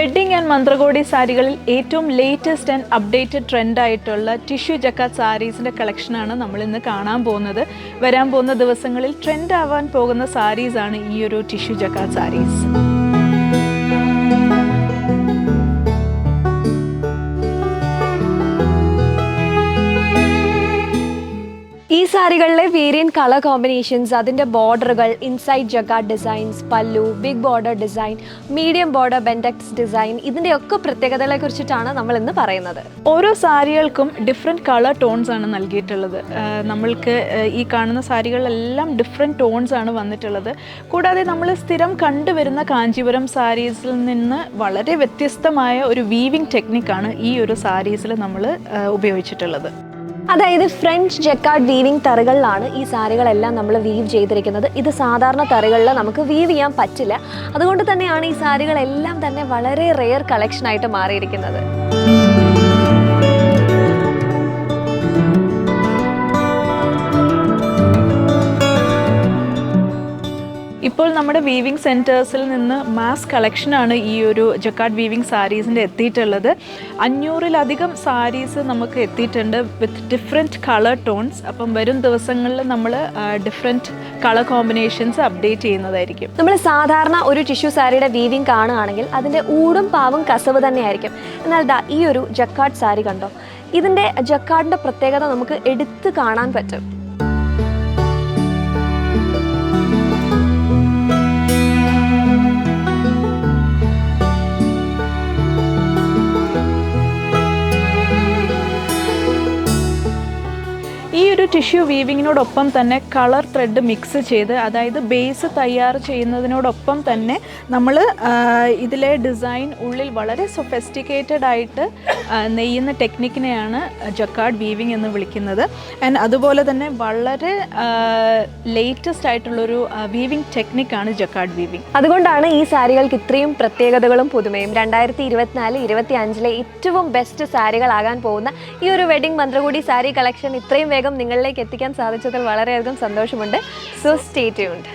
Wedding and മന്ത്രകോടി സാരികളിൽ ഏറ്റവും ലേറ്റസ്റ്റ് ആൻഡ് അപ്ഡേറ്റഡ് ട്രെൻഡായിട്ടുള്ള ടിഷ്യൂ ജക്കാർഡ് സാരീസിൻ്റെ കളക്ഷനാണ് നമ്മളിന്ന് കാണാൻ പോകുന്നത്. വരാൻ പോകുന്ന ദിവസങ്ങളിൽ ട്രെൻഡ് ആവാൻ പോകുന്ന സാരീസാണ് ഈ ഒരു ടിഷ്യൂ ജക്കാർഡ് സാരീസ്. ഈ സാരികളിലെ വേരിയൻറ്റ് കളർ കോമ്പിനേഷൻസ്, അതിൻ്റെ ബോർഡറുകൾ, inside jacquard designs, pallu, big border design, medium border ബെൻഡക്സ് ഡിസൈൻ, ഇതിൻ്റെയൊക്കെ പ്രത്യേകതകളെ കുറിച്ചിട്ടാണ് നമ്മൾ ഇന്ന് പറയുന്നത്. ഓരോ സാരികൾക്കും ഡിഫറെൻറ്റ് കളർ ടോൺസ് ആണ് നൽകിയിട്ടുള്ളത്. നമ്മൾക്ക് ഈ കാണുന്ന സാരികളിലെല്ലാം ഡിഫറെൻറ്റ് ടോൺസ് ആണ് വന്നിട്ടുള്ളത്. കൂടാതെ നമ്മൾ സ്ഥിരം കണ്ടുവരുന്ന കാഞ്ചീപുരം സാരീസിൽ നിന്ന് വളരെ വ്യത്യസ്തമായ ഒരു വീവിങ് ടെക്നിക്കാണ് ഈ ഒരു സാരീസിൽ നമ്മൾ ഉപയോഗിച്ചിട്ടുള്ളത്. അതായത് ഫ്രഞ്ച് ജക്കാർഡ് വീവിങ് തറികളിലാണ് ഈ സാരികളെല്ലാം നമ്മൾ വീവ് ചെയ്തിരിക്കുന്നത്. ഇത് സാധാരണ തറികളിൽ നമുക്ക് വീവ് ചെയ്യാൻ പറ്റില്ല. അതുകൊണ്ട് തന്നെയാണ് ഈ സാരികളെല്ലാം തന്നെ വളരെ റെയർ കളക്ഷനായിട്ട് മാറിയിരിക്കുന്നത്. ഇപ്പോൾ നമ്മുടെ വീവിങ് സെൻറ്റേഴ്സിൽ നിന്ന് മാസ് കളക്ഷനാണ് ഈ ഒരു ജക്കാർഡ് വീവിങ് സാരീസിൻ്റെ എത്തിയിട്ടുള്ളത്. 500-ലധികം സാരീസ് നമുക്ക് എത്തിയിട്ടുണ്ട് വിത്ത് ഡിഫറെൻറ്റ് കളർ ടോൺസ്. അപ്പം വരും ദിവസങ്ങളിൽ നമ്മൾ ഡിഫറെൻറ്റ് കളർ കോമ്പിനേഷൻസ് അപ്ഡേറ്റ് ചെയ്യുന്നതായിരിക്കും. നമ്മൾ സാധാരണ ഒരു ടിഷ്യൂ സാരിയുടെ വീവിങ് കാണുകയാണെങ്കിൽ അതിൻ്റെ ഊടും പാവും കസവ് തന്നെയായിരിക്കും. എന്നാൽ ഈ ഒരു ജക്കാർഡ് സാരി കണ്ടോ, ഇതിൻ്റെ ജക്കാർഡിൻ്റെ പ്രത്യേകത നമുക്ക് എടുത്ത് കാണാൻ പറ്റും. ഈ ഒരു ടിഷ്യൂ വീവിങ്ങിനോടൊപ്പം തന്നെ കളർ ത്രെഡ് മിക്സ് ചെയ്ത്, അതായത് ബേസ് തയ്യാർ ചെയ്യുന്നതിനോടൊപ്പം തന്നെ നമ്മൾ ഇതിലെ ഡിസൈൻ ഉള്ളിൽ വളരെ സൊഫിസ്റ്റിക്കേറ്റഡ് ആയിട്ട് നെയ്യുന്ന ടെക്നിക്കിനെയാണ് ജക്കാർഡ് വീവിങ് എന്ന് വിളിക്കുന്നത്. ആൻഡ് അതുപോലെ തന്നെ വളരെ ലേറ്റസ്റ്റ് ആയിട്ടുള്ളൊരു വീവിങ് ടെക്നിക്കാണ് ജക്കാർഡ് വീവിങ്. അതുകൊണ്ടാണ് ഈ സാരികൾക്ക് ഇത്രയും പ്രത്യേകതകളും പുതുമയും. 2024-25 ഏറ്റവും ബെസ്റ്റ് സാരികളാകാൻ പോകുന്ന ഈ ഒരു വെഡിങ് മന്ത്രകോടി സാരി കളക്ഷൻ ഇത്രയും വേഗം നിങ്ങളിലേക്ക് എത്തിക്കാൻ സാധിച്ചതിൽ വളരെയധികം സന്തോഷമുണ്ട്. So stay tuned.